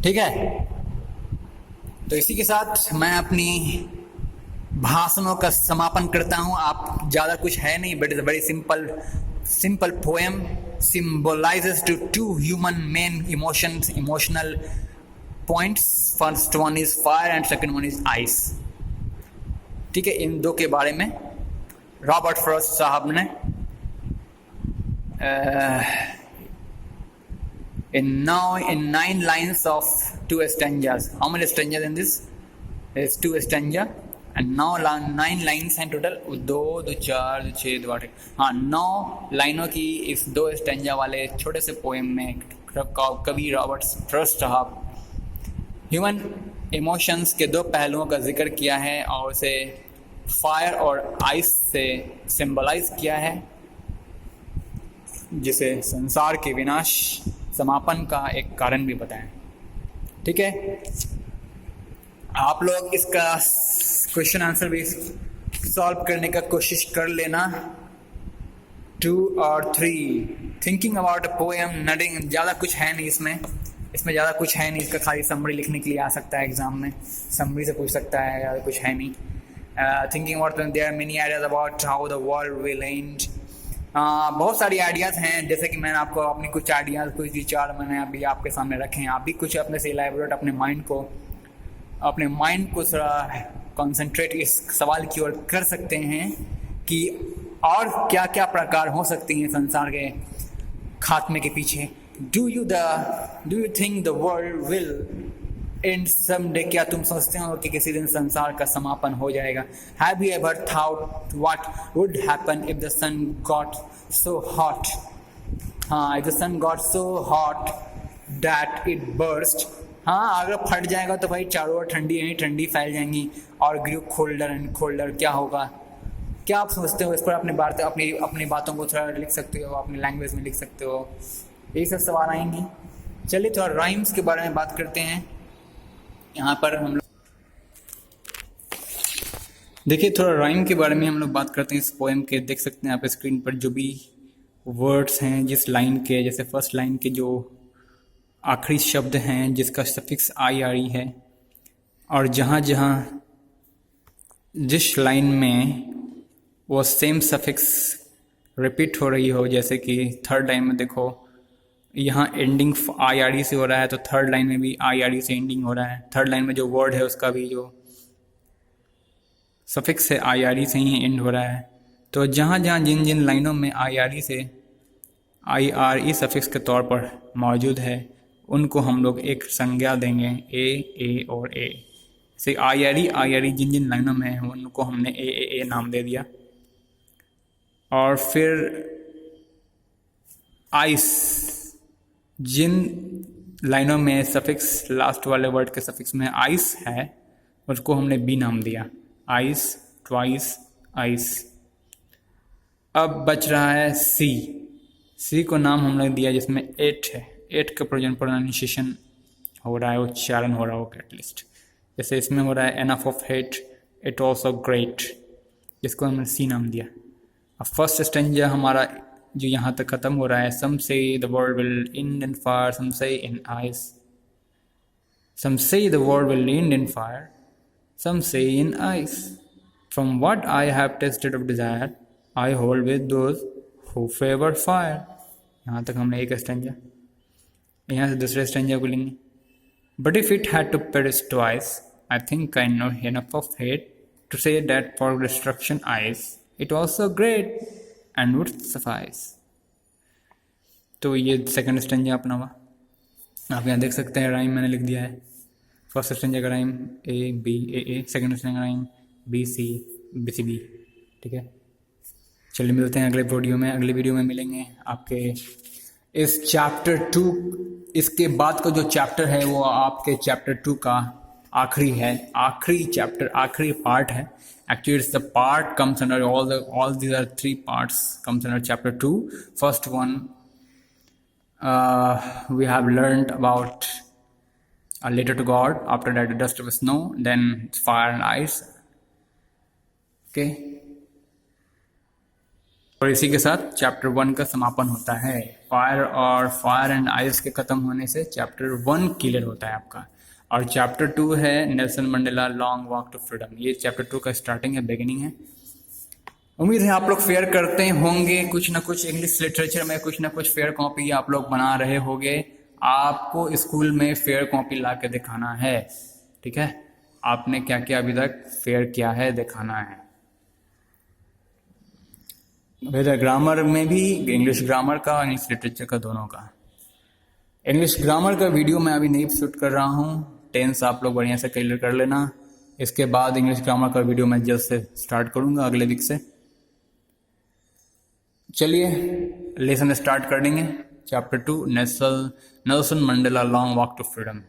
ठीक है, तो इसी के साथ मैं अपनी भाषणों का समापन करता हूँ। आप ज़्यादा कुछ है नहीं, but it's very simple poem symbolizes to two human main emotional points. First one is fire and second one is ice. ठीक है, इन दो के बारे में रॉबर्ट फ्रॉस्ट साहब ने in 9 lines of 2 stanzas. How many stanzas in this? It's 2 stanza and now 9 lines हैं total, 2 2 4 2 6 2 8, हाँ 9 लाइनों की इस 2 स्टेंजा वाले छोटे से पोएम में कवि रॉबर्ट फ्रॉस्ट साहब ह्यूमन इमोशंस के 2 पहलुओं का जिक्र किया है और उसे फायर और आइस से सिंबलाइज किया है, जिसे संसार के विनाश समापन का एक कारण भी बताएं। ठीक है, आप लोग इसका क्वेश्चन आंसर भी सॉल्व करने का कोशिश कर लेना। 2 और 3 थिंकिंग अबाउट अ पोएम, नडिंग, ज़्यादा कुछ है नहीं इसमें ज़्यादा कुछ है नहीं। इसका खाली समरी लिखने के लिए आ सकता है एग्जाम में, समरी से पूछ सकता है, ज़्यादा कुछ है नहीं। Thinking about there are many ideas about how the world will end. बहुत सारी आइडियाज़ हैं, जैसे कि मैंने आपको अपनी कुछ आइडियाज़, कुछ विचार मैंने अभी आपके सामने रखे हैं। आप भी कुछ अपने से इलैबोरेट अपने माइंड को थोड़ा कंसंट्रेट इस सवाल की ओर कर सकते हैं कि और क्या क्या प्रकार हो सकती हैं संसार के खात्मे के पीछे। Do you think the world will and someday? क्या तुम सोचते हो कि किसी दिन संसार का समापन हो जाएगा? Have you ever thought what would happen if the sun got so hot? हाँ, if the sun got so hot that it burst. हाँ, अगर फट जाएगा तो भाई चारों ओर ठंडी फैल जाएंगी और ग्रू कोल्डर एंड कोल्डर। क्या होगा? क्या आप सोचते हो? इस पर अपनी बातों को थोड़ा लिख सकते हो, अपनी लैंग्वेज में लिख सकते हो। यही सब सवाल आएंगी। चलिए थोड़ा राइम्स के बारे में बात करते हैं। यहाँ पर हम लोग देखिए, थोड़ा राइम के बारे में हम लोग बात करते हैं इस पोएम के। देख सकते हैं आप स्क्रीन पर जो भी वर्ड्स हैं, जिस लाइन के, जैसे फर्स्ट लाइन के जो आखिरी शब्द हैं जिसका सफिक्स IRE है, और जहाँ जिस लाइन में वो सेम सफिक्स रिपीट हो रही हो, जैसे कि थर्ड लाइन में देखो यहाँ एंडिंग IRE से हो रहा है, तो थर्ड लाइन में भी IRE से एंडिंग हो रहा है। थर्ड लाइन में जो वर्ड है उसका भी जो सफिक्स है IRE से ही एंड हो रहा है। तो जहाँ जिन लाइनों में IRE से IRE सफिक्स के तौर पर मौजूद है, उनको हम लोग एक संज्ञा देंगे ए और ए। से IRE जिन लाइनों में है उनको हमने ए नाम दे दिया। और फिर आइस, जिन लाइनों में सफिक्स लास्ट वाले वर्ड के सफिक्स में आइस है, उसको हमने बी नाम दिया। Ice, twice, ice. अब बच रहा है सी को नाम हमने दिया जिसमें 8 है। 8 का प्रोनाउंसिएशन हो रहा है, उच्चारण हो रहा हो एटलीस्ट। जैसे इसमें हो रहा है enough of hate, it also great, जिसको हमने सी नाम दिया। अब फर्स्ट स्टेंजा हमारा जो यहाँ तक ख़त्म हो रहा है, some say the world will end in fire, some say in ice, some say the world will end in fire, some say in ice, from what I have tasted of desire, I hold with those who favour fire. यहाँ तक हमने एक stanza. यहाँ से दूसरे stanza को लेंगे। But if it had to perish twice, I think I know enough of hate to say that for destruction ice, it also great and would suffice। तो ये सेकंड स्टेंजा अपना हुआ। आप यहाँ देख सकते हैं राइम मैंने लिख दिया है। फर्स्ट स्टेंजा का rhyme A B A, second stanza का राइम बी सी बी। ठीक है, चलिए मिलते हैं अगले वीडियो में मिलेंगे आपके इस चैप्टर 2। इसके बाद का जो चैप्टर है वो आपके चैप्टर 2 का आखिरी चैप्टर, आखिरी पार्ट है। Actually, it's the part comes under all these are 3 parts comes under chapter 2. First one, we have learned about a letter to God. After that, the dust of snow. Then fire and ice. Okay. और इसी के साथ chapter 1 का समापन होता है। Fire and ice के ख़त्म होने से चैप्टर 1 क्लियर होता है आपका। और चैप्टर 2 है Nelson Mandela long walk to freedom. ये चैप्टर 2 का स्टार्टिंग है, बिगिनिंग है। उम्मीद है आप लोग फेयर करते होंगे, कुछ ना कुछ इंग्लिश लिटरेचर में कुछ ना कुछ फेयर कॉपी आप लोग बना रहे होंगे। आपको स्कूल में फेयर कॉपी ला के दिखाना है, ठीक है। आपने क्या क्या अभी तक फेयर किया है दिखाना है। वेदर ग्रामर में भी, इंग्लिश ग्रामर का और इंग्लिश लिटरेचर का, दोनों का। इंग्लिश ग्रामर का वीडियो मैं अभी नहीं शूट कर रहा हूँ, टेंस आप लोग बढ़िया से क्लियर कर लेना। इसके बाद इंग्लिश ग्रामर का वीडियो मैं जल्द से स्टार्ट करूँगा, अगले वीक से। चलिए लेसन स्टार्ट कर देंगे। Chapter 2 Nelson Mandela long walk to freedom.